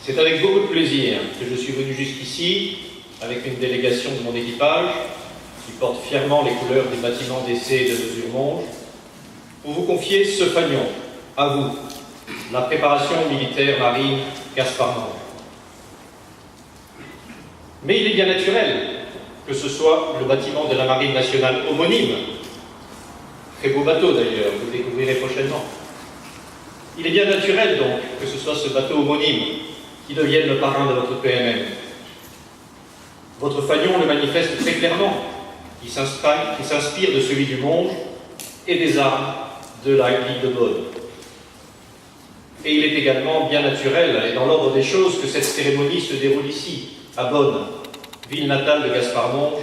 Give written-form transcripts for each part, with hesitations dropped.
C'est avec beaucoup de plaisir que je suis venu jusqu'ici, avec une délégation de mon équipage, qui porte fièrement les couleurs des bâtiments d'essai de mesure Monge, pour vous confier ce fanion, à vous, la préparation militaire marine Gaspard Monge. Mais il est bien naturel que ce soit le bâtiment de la Marine nationale homonyme, très beau bateau d'ailleurs, vous le découvrirez prochainement. Il est bien naturel donc que ce soit ce bateau homonyme qui devienne le parrain de votre PMM. Votre fanion le manifeste très clairement, qui s'inspire de celui du Monge et des armes de la ville de Beaune. Et il est également bien naturel et dans l'ordre des choses que cette cérémonie se déroule ici, à Beaune, ville natale de Gaspard Monge,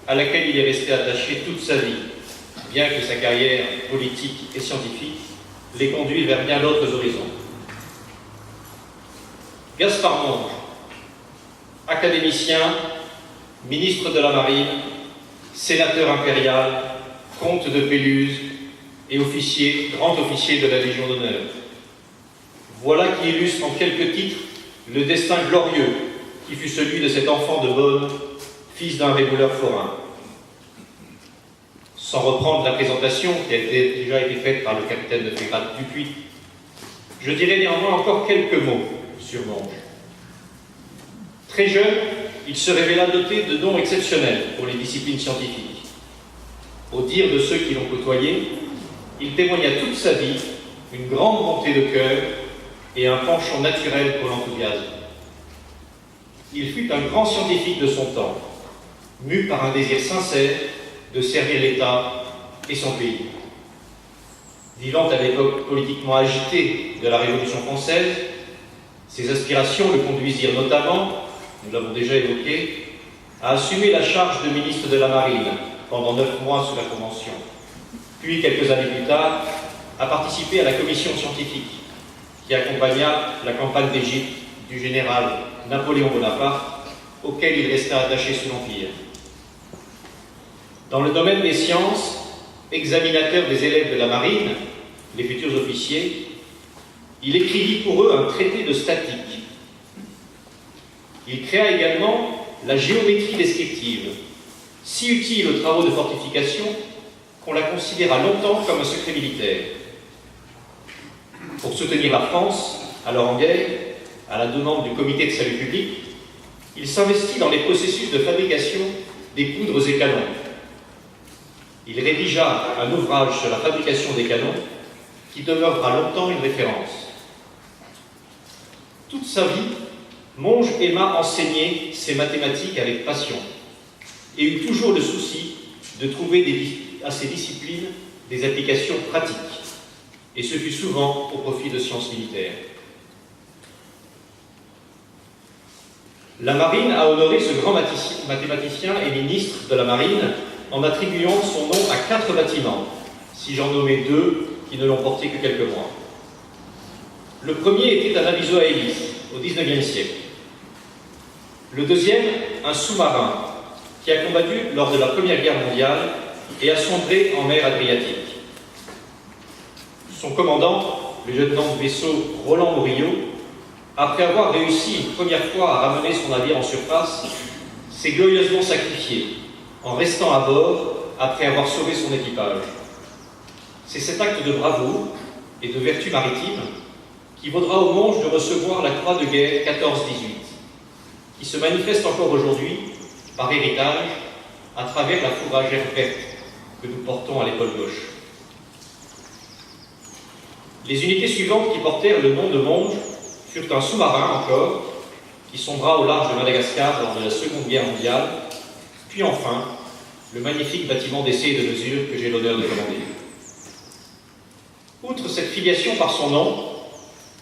à laquelle il est resté attaché toute sa vie, bien que sa carrière politique et scientifique l'ait conduit vers bien d'autres horizons. Gaspard Monge, académicien, ministre de la Marine, sénateur impérial, comte de Péluse et officier, grand officier de la Légion d'honneur. Voilà qui illustre en quelques titres le destin glorieux qui fut celui de cet enfant de Beaune, fils d'un rémouleur forain. Sans reprendre la présentation qui a déjà été faite par le capitaine de frégate Dupuis, je dirai néanmoins encore quelques mots sur Monge. Très jeune, il se révéla doté de dons exceptionnels pour les disciplines scientifiques. Au dire de ceux qui l'ont côtoyé, il témoigna toute sa vie une grande bonté de cœur et un penchant naturel pour l'enthousiasme. Il fut un grand scientifique de son temps, mu par un désir sincère de servir l'État et son pays. Vivant à l'époque politiquement agitée de la Révolution française, ses aspirations le conduisirent notamment, nous l'avons déjà évoqué, à assumer la charge de ministre de la Marine pendant 9 mois sous la Convention, puis quelques années plus tard, à participer à la commission scientifique qui accompagna la campagne d'Égypte du général Napoléon Bonaparte, auquel il resta attaché sous l'Empire. Dans le domaine des sciences, examinateur des élèves de la Marine, les futurs officiers, il écrivit pour eux un traité de statique. Il créa également la géométrie descriptive, si utile aux travaux de fortification qu'on la considéra longtemps comme un secret militaire. Pour soutenir la France, alors en guerre, à la demande du Comité de salut public, il s'investit dans les processus de fabrication des poudres et canons. Il rédigea un ouvrage sur la fabrication des canons qui demeurera longtemps une référence. Toute sa vie, Monge aima enseigner ses mathématiques avec passion et eut toujours le souci de trouver à ces disciplines des applications pratiques, et ce fut souvent au profit de sciences militaires. La Marine a honoré ce grand mathématicien et ministre de la Marine en attribuant son nom à 4 bâtiments, si j'en nommais 2 qui ne l'ont porté que quelques mois. Le premier était un aviso à hélice, au XIXe siècle. Le deuxième, un sous-marin, qui a combattu lors de la Première Guerre mondiale et a sombré en mer Adriatique. Son commandant, le lieutenant de vaisseau Roland Morillo, après avoir réussi une première fois à ramener son navire en surface, s'est glorieusement sacrifié, en restant à bord après avoir sauvé son équipage. C'est cet acte de bravoure et de vertu maritime qui vaudra au Monge de recevoir la croix de guerre 14-18, qui se manifeste encore aujourd'hui par héritage à travers la fourragère verte que nous portons à l'épaule gauche. Les unités suivantes qui portèrent le nom de Monge furent un sous-marin encore, qui sombra au large de Madagascar lors de la Seconde Guerre mondiale, puis enfin, le magnifique bâtiment d'essai et de mesure que j'ai l'honneur de commander. Outre cette filiation par son nom,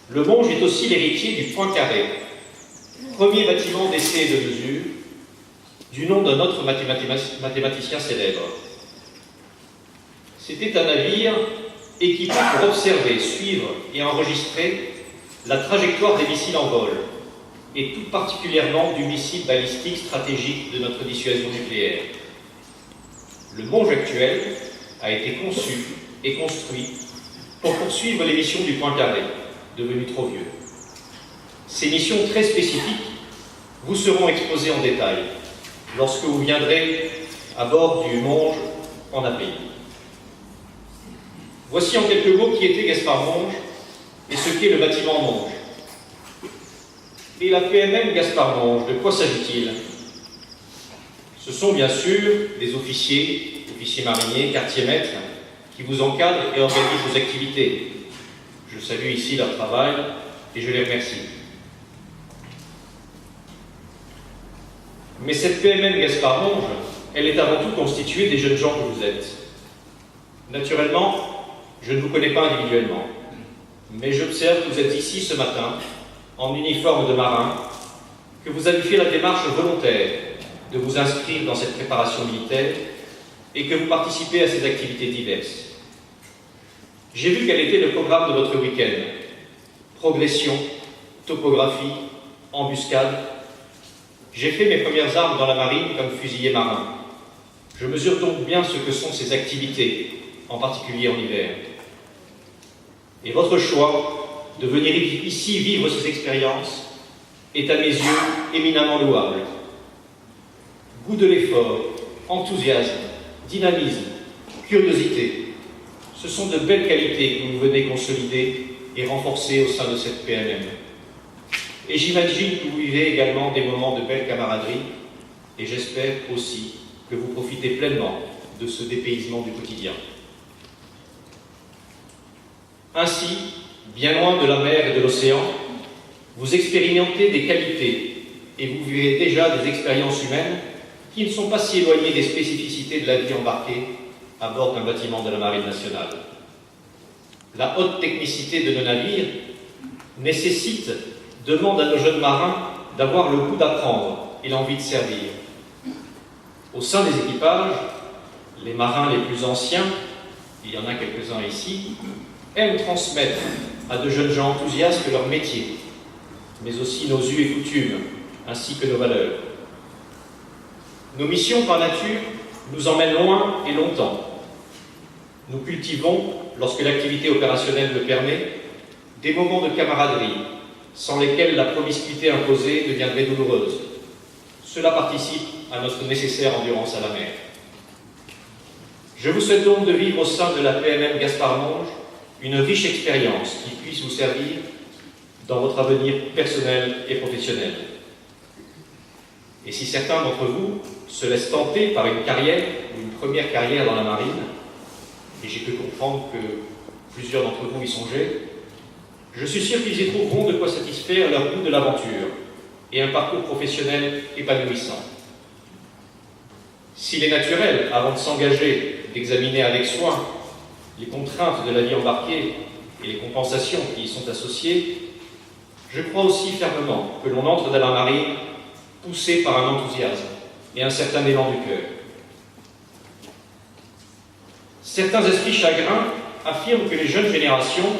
le Monge est aussi l'héritier du Point Carré, premier bâtiment d'essai et de mesure, du nom d'un autre mathématicien célèbre. C'était un navire équipé pour observer, suivre et enregistrer la trajectoire des missiles en vol, et tout particulièrement du missile balistique stratégique de notre dissuasion nucléaire. Le Monge actuel a été conçu et construit pour poursuivre les missions du Point Carré, devenu trop vieux. Ces missions très spécifiques vous seront exposées en détail lorsque vous viendrez à bord du Monge en API. Voici en quelques mots qui était Gaspard Monge et ce qu'est le bâtiment Monge. Et la PMM Gaspard Monge, de quoi s'agit-il? Ce sont bien sûr des officiers mariniers, quartiers-maîtres, qui vous encadrent et organisent vos activités. Je salue ici leur travail et je les remercie. Mais cette PMM Gaspard Monge, elle est avant tout constituée des jeunes gens que vous êtes. Naturellement, je ne vous connais pas individuellement, mais j'observe que vous êtes ici ce matin, en uniforme de marin, que vous avez fait la démarche volontaire de vous inscrire dans cette préparation militaire et que vous participez à ces activités diverses. J'ai vu quel était le programme de votre week-end. Progression, topographie, embuscade. J'ai fait mes premières armes dans la marine comme fusilier marin. Je mesure donc bien ce que sont ces activités, en particulier en hiver. Et votre choix de venir ici vivre ces expériences est à mes yeux éminemment louable. Goût de l'effort, enthousiasme, dynamisme, curiosité, ce sont de belles qualités que vous venez consolider et renforcer au sein de cette PMM. Et j'imagine que vous vivez également des moments de belle camaraderie et j'espère aussi que vous profitez pleinement de ce dépaysement du quotidien. Ainsi, bien loin de la mer et de l'océan, vous expérimentez des qualités et vous vivez déjà des expériences humaines qui ne sont pas si éloignées des spécificités de la vie embarquée à bord d'un bâtiment de la Marine nationale. La haute technicité de nos navires demande à nos jeunes marins d'avoir le goût d'apprendre et l'envie de servir. Au sein des équipages, les marins les plus anciens, il y en a quelques-uns ici, aiment transmettre à de jeunes gens enthousiastes leur métier, mais aussi nos us et coutumes, ainsi que nos valeurs. Nos missions, par nature, nous emmènent loin et longtemps. Nous cultivons, lorsque l'activité opérationnelle le permet, des moments de camaraderie, sans lesquels la promiscuité imposée deviendrait douloureuse. Cela participe à notre nécessaire endurance à la mer. Je vous souhaite donc de vivre au sein de la PMM Gaspard Monge une riche expérience qui puisse vous servir dans votre avenir personnel et professionnel. Et si certains d'entre vous se laissent tenter par une carrière ou une première carrière dans la marine, et j'ai pu comprendre que plusieurs d'entre vous y songeaient, je suis sûr qu'ils y trouveront de quoi satisfaire leur goût de l'aventure et un parcours professionnel épanouissant. S'il est naturel, avant de s'engager, d'examiner avec soin les contraintes de la vie embarquée et les compensations qui y sont associées, je crois aussi fermement que l'on entre dans la marine poussé par un enthousiasme et un certain élan du cœur. Certains esprits chagrins affirment que les jeunes générations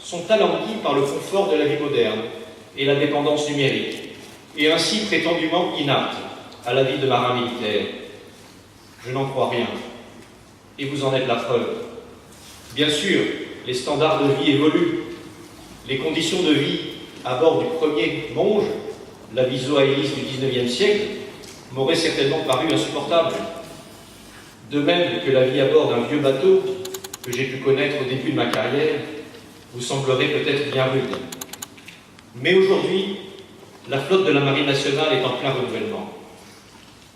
sont alanguies par le confort de la vie moderne et la dépendance numérique, et ainsi prétendument inaptes à la vie de marin militaire. Je n'en crois rien, et vous en êtes la preuve. Bien sûr, les standards de vie évoluent. Les conditions de vie à bord du premier Monge, l'aviso à hélice du XIXe siècle, m'auraient certainement paru insupportables. De même que la vie à bord d'un vieux bateau que j'ai pu connaître au début de ma carrière vous semblerait peut-être bien rude. Mais aujourd'hui, la flotte de la Marine nationale est en plein renouvellement.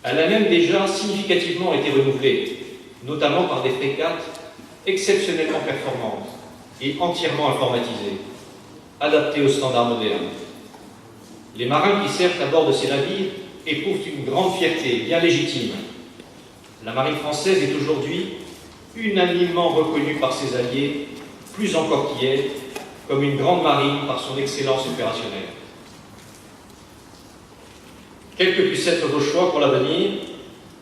Elle a même déjà significativement été renouvelée, notamment par des frégates exceptionnellement performantes et entièrement informatisées, adaptées aux standards modernes. Les marins qui servent à bord de ces navires éprouvent une grande fierté, bien légitime. La marine française est aujourd'hui unanimement reconnue par ses alliés, plus encore qu'hier, comme une grande marine par son excellence opérationnelle. Quels que puissent être vos choix pour l'avenir,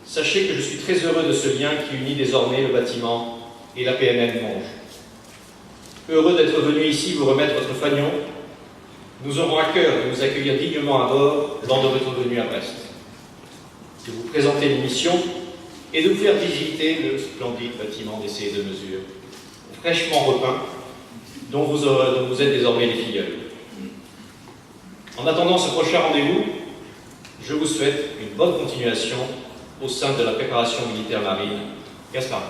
sachez que je suis très heureux de ce lien qui unit désormais le bâtiment et la PMM Monge. Heureux d'être venu ici vous remettre votre fanion. Nous aurons à cœur de vous accueillir dignement à bord lors de votre venue à Brest, de vous présenter l'émission et de vous faire visiter le splendide bâtiment d'essai et de mesure, fraîchement repeint, dont vous êtes désormais les filleuls. En attendant ce prochain rendez-vous, je vous souhaite une bonne continuation au sein de la préparation militaire marine. Gaspard.